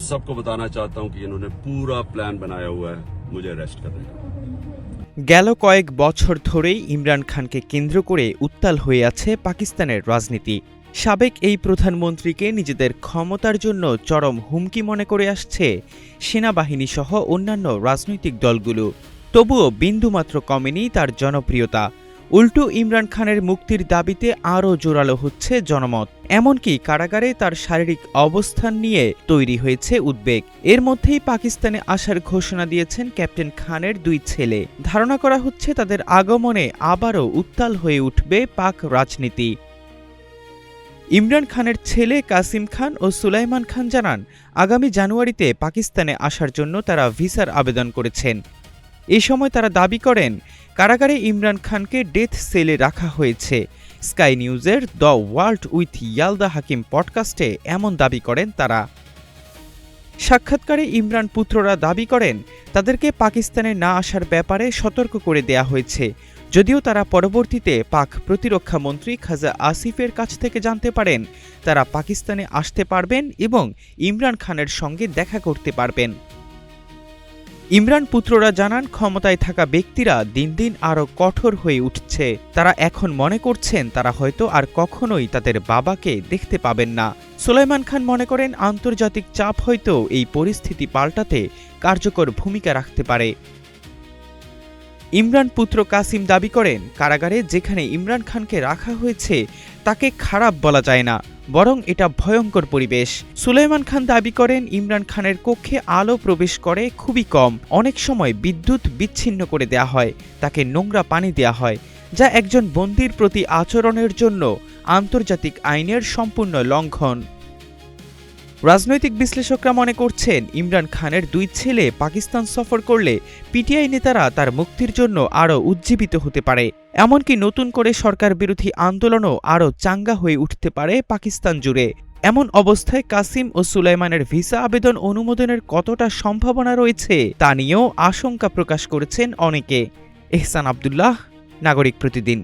सबको बताना चाहता हूं कि इन्होंने पूरा प्लान बनाया हुआ है मुझे अरेस्ट करने का। গেল কয়েক বছর ধরেই ইমরান খানকে কেন্দ্র করে উত্তাল হয়ে আছে পাকিস্তানের রাজনীতি। সাবেক এই প্রধানমন্ত্রীকে নিজেদের ক্ষমতার জন্য চরম হুমকি মনে করে আসছে সেনাবাহিনী সহ অন্যান্য রাজনৈতিক দলগুলো। তবুও বিন্দুমাত্র কমেনি তার জনপ্রিয়তা। উল্টো ইমরান খানের মুক্তির দাবিতে আরও জোরালো হচ্ছে জনমত। এমনকি কারাগারে তার শারীরিক অবস্থান নিয়ে তৈরি হয়েছে উদ্বেগ। এর মধ্যেই পাকিস্তানে আসার ঘোষণা দিয়েছেন ক্যাপ্টেন খানের দুই ছেলে। ধারণা করা হচ্ছে তাদের আগমনে আবারও উত্তাল হয়ে উঠবে পাক রাজনীতি। ইমরান খানের ছেলে কাসিম খান ও সুলাইমান খান জানান, আগামী জানুয়ারিতে পাকিস্তানে আসার জন্য তারা ভিসার আবেদন করেছেন। এ সময় তারা দাবি করেন কারাগারে ইমরান খানকে ডেথ সেলে রাখা হয়েছে। স্কাই নিউজের দ্য ওয়ার্ল্ড উইথ ইয়ালদা হাকিম পডকাস্টে এমন দাবি করেন তারা। সাক্ষাৎকারে ইমরান পুত্ররা দাবি করেন তাদেরকে পাকিস্তানে না আসার ব্যাপারে সতর্ক করে দেয়া হয়েছে, যদিও তারা পরবর্তীতে পাক প্রতিরক্ষা মন্ত্রী খাজা আসিফের কাছ থেকে জানতে পারেন তারা পাকিস্তানে আসতে পারবেন এবং ইমরান খানের সঙ্গে দেখা করতে পারবেন। ইমরান পুত্ররা জানান, ক্ষমতায় থাকা ব্যক্তিরা দিন দিন আরও কঠোর হয়ে উঠছে। তারা এখন মনে করছেন তারা হয়তো আর কখনোই তাদের বাবাকে দেখতে পাবেন না। সুলাইমান খান মনে করেন আন্তর্জাতিক চাপ হয়তো এই পরিস্থিতি পাল্টাতে কার্যকর ভূমিকা রাখতে পারে। ইমরান পুত্র কাসিম দাবি করেন কারাগারে যেখানে ইমরান খানকে রাখা হয়েছে তাকে খারাপ বলা যায় না, বরং এটা ভয়ঙ্কর পরিবেশ। সুলাইমান খান দাবি করেন ইমরান খানের কক্ষে আলো প্রবেশ করে খুবই কম, অনেক সময় বিদ্যুৎ বিচ্ছিন্ন করে দেয়া হয়, তাকে নোংরা পানি দেয়া হয়, যা একজন বন্দীর প্রতি আচরণের জন্য আন্তর্জাতিক আইনের সম্পূর্ণ লঙ্ঘন। রাজনৈতিক বিশ্লেষকরা মনে করছেন ইমরান খানের দুই ছেলে পাকিস্তান সফর করলে পিটিআই নেতারা তার মুক্তির জন্য আরও উজ্জীবিত হতে পারে। এমনকি নতুন করে সরকার বিরোধী আন্দোলনও আরও চাঙ্গা হয়ে উঠতে পারে পাকিস্তান জুড়ে। এমন অবস্থায় কাসিম ও সুলাইমানের ভিসা আবেদন অনুমোদনের কতটা সম্ভাবনা রয়েছে তা নিয়েও আশঙ্কা প্রকাশ করেছেন অনেকে। এহসান আব্দুল্লাহ, নাগরিক প্রতিদিন।